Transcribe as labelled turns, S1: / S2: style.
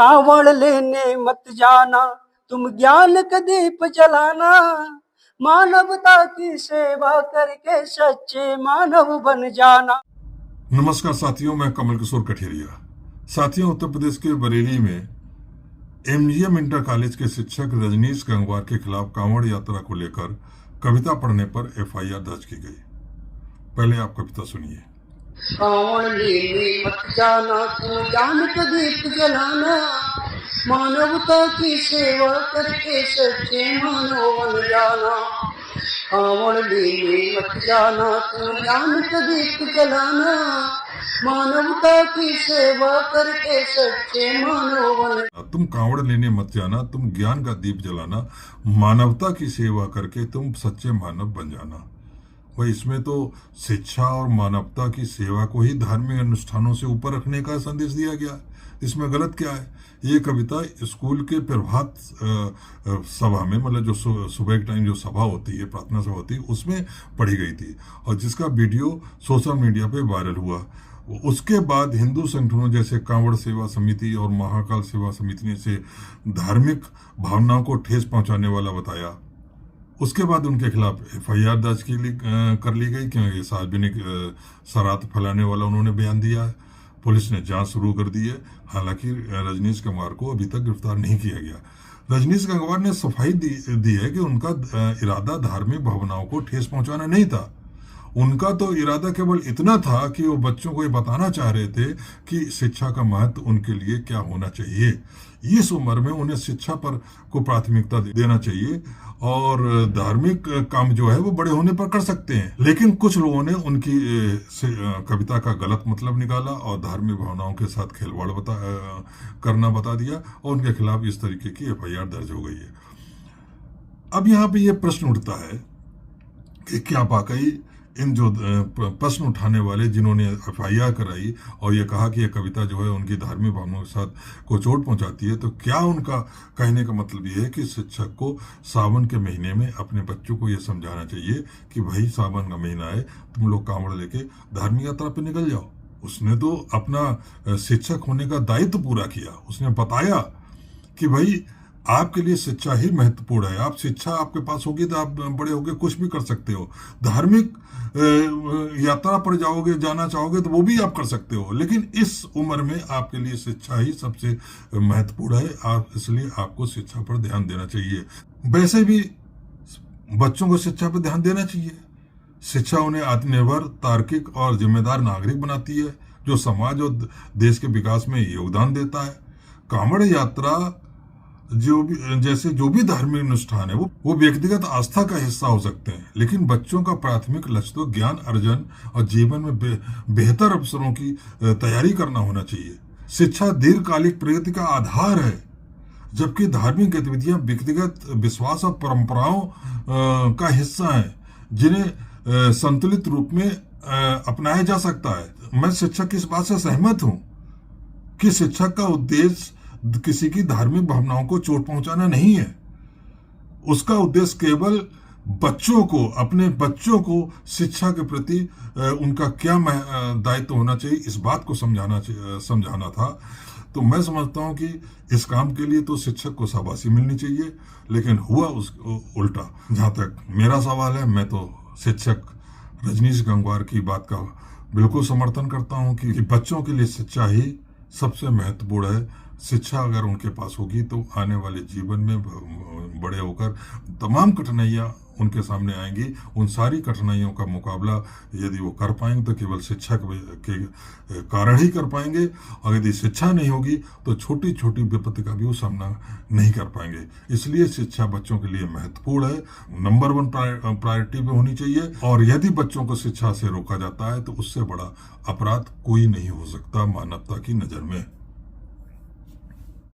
S1: कांवड़ लेने मत जाना, तुम ज्ञान का दीप जलाना, मानवता की सेवा करके सच्चे मानव बन जाना।
S2: नमस्कार साथियों, मैं कमल किशोर कठेरिया। साथियों, उत्तर प्रदेश के बरेली में एमजीएम इंटर कॉलेज के शिक्षक रजनीश गंगवार के खिलाफ कांवड़ यात्रा को लेकर कविता पढ़ने पर एफआईआर दर्ज की गई। पहले आप कविता सुनिए।
S1: कांवड़ लेने मत जाना, तुम ज्ञान का दीप जलाना, मानवता की सेवा करके सच्चे मानव बन जाना। कांवड़ लेने मत जाना, तुम ज्ञान का दीप जलाना, मानवता की सेवा करके सच्चे मानव बन।
S2: तुम कांवड़ लेने मत जाना, तुम ज्ञान का दीप जलाना, मानवता की सेवा करके तुम सच्चे मानव बन जाना। वही इसमें तो शिक्षा और मानवता की सेवा को ही धार्मिक अनुष्ठानों से ऊपर रखने का संदेश दिया गया। इसमें गलत क्या है? ये कविता स्कूल के प्रभात सभा में, मतलब जो सुबह के टाइम जो सभा होती है, प्रार्थना सभा होती है, उसमें पढ़ी गई थी और जिसका वीडियो सोशल मीडिया पे वायरल हुआ। उसके बाद हिंदू संगठनों जैसे कांवड़ सेवा समिति और महाकाल सेवा समिति ने इसे धार्मिक भावनाओं को ठेस पहुंचाने वाला बताया। उसके बाद उनके खिलाफ एफआईआर दर्ज कर ली गई क्योंकि सार्वजनिक शरारत फैलाने वाला उन्होंने बयान दिया है। पुलिस ने जांच शुरू कर दी है। हालांकि रजनीश गंगवार को अभी तक गिरफ्तार नहीं किया गया। रजनीश गंगवार ने सफाई दी है कि उनका इरादा धार्मिक भावनाओं को ठेस पहुंचाना नहीं था। उनका तो इरादा केवल इतना था कि वो बच्चों को ये बताना चाह रहे थे कि शिक्षा का महत्व उनके लिए क्या होना चाहिए। इस उम्र में उन्हें शिक्षा पर को प्राथमिकता देना चाहिए और धार्मिक काम जो है वो बड़े होने पर कर सकते हैं। लेकिन कुछ लोगों ने उनकी कविता का गलत मतलब निकाला और धार्मिक भावनाओं के साथ खिलवाड़ करना बता दिया और उनके खिलाफ इस तरीके की एफआईआर दर्ज हो गई है। अब यहाँ पे ये प्रश्न उठता है कि क्या वाकई इन जो प्रश्न उठाने वाले जिन्होंने एफआईआर कराई और ये कहा कि ये कविता जो है उनकी धार्मिक भावनाओं के साथ को चोट पहुंचाती है, तो क्या उनका कहने का मतलब ये है कि शिक्षक को सावन के महीने में अपने बच्चों को ये समझाना चाहिए कि भाई सावन का महीना है, तुम लोग कांवड़ लेके धार्मिक यात्रा पे निकल जाओ। उसने तो अपना शिक्षक होने का दायित्व पूरा किया। उसने बताया कि भाई आपके लिए शिक्षा ही महत्वपूर्ण है। आप शिक्षा आपके पास होगी तो आप बड़े होकर कुछ भी कर सकते हो। धार्मिक यात्रा पर जाना चाहोगे तो वो भी आप कर सकते हो, लेकिन इस उम्र में आपके लिए शिक्षा ही सबसे महत्वपूर्ण है। इसलिए आपको शिक्षा पर ध्यान देना चाहिए। वैसे भी बच्चों को शिक्षा पर ध्यान देना चाहिए। शिक्षा उन्हें आत्मनिर्भर, तार्किक और जिम्मेदार नागरिक बनाती है जो समाज और देश के विकास में योगदान देता है। कांवड़ यात्रा जो भी धार्मिक अनुष्ठान है वो व्यक्तिगत आस्था का हिस्सा हो सकते हैं, लेकिन बच्चों का प्राथमिक लक्ष्य तो ज्ञान अर्जन और जीवन में बेहतर अवसरों की तैयारी करना होना चाहिए। शिक्षा दीर्घकालिक प्रगति का आधार है, जबकि धार्मिक गतिविधियां व्यक्तिगत विश्वास और परंपराओं का हिस्सा हैं जिन्हें संतुलित रूप में अपनाया जा सकता है। मैं शिक्षक की इस बात से सहमत हूं कि शिक्षक का उद्देश्य किसी की धार्मिक भावनाओं को चोट पहुंचाना नहीं है। उसका उद्देश्य केवल अपने बच्चों को शिक्षा के प्रति उनका क्या दायित्व होना चाहिए, इस बात को समझाना था। तो मैं समझता हूं कि इस काम के लिए तो शिक्षक को शाबाशी मिलनी चाहिए, लेकिन हुआ उल्टा। जहां तक मेरा सवाल है, मैं तो शिक्षक रजनीश गंगवार की बात का बिल्कुल समर्थन करता हूं कि बच्चों के लिए शिक्षा ही सबसे महत्वपूर्ण है। शिक्षा अगर उनके पास होगी तो आने वाले जीवन में बड़े होकर तमाम कठिनाइयां उनके सामने आएंगी। उन सारी कठिनाइयों का मुकाबला यदि वो कर पाएंगे तो केवल शिक्षा के कारण ही कर पाएंगे, और यदि शिक्षा नहीं होगी तो छोटी छोटी विपत्ति का भी वो सामना नहीं कर पाएंगे। इसलिए शिक्षा बच्चों के लिए महत्वपूर्ण है, नंबर 1 प्रायोरिटी पे होनी चाहिए। और यदि बच्चों को शिक्षा से रोका जाता है तो उससे बड़ा अपराध कोई नहीं हो सकता मानवता की नजर में।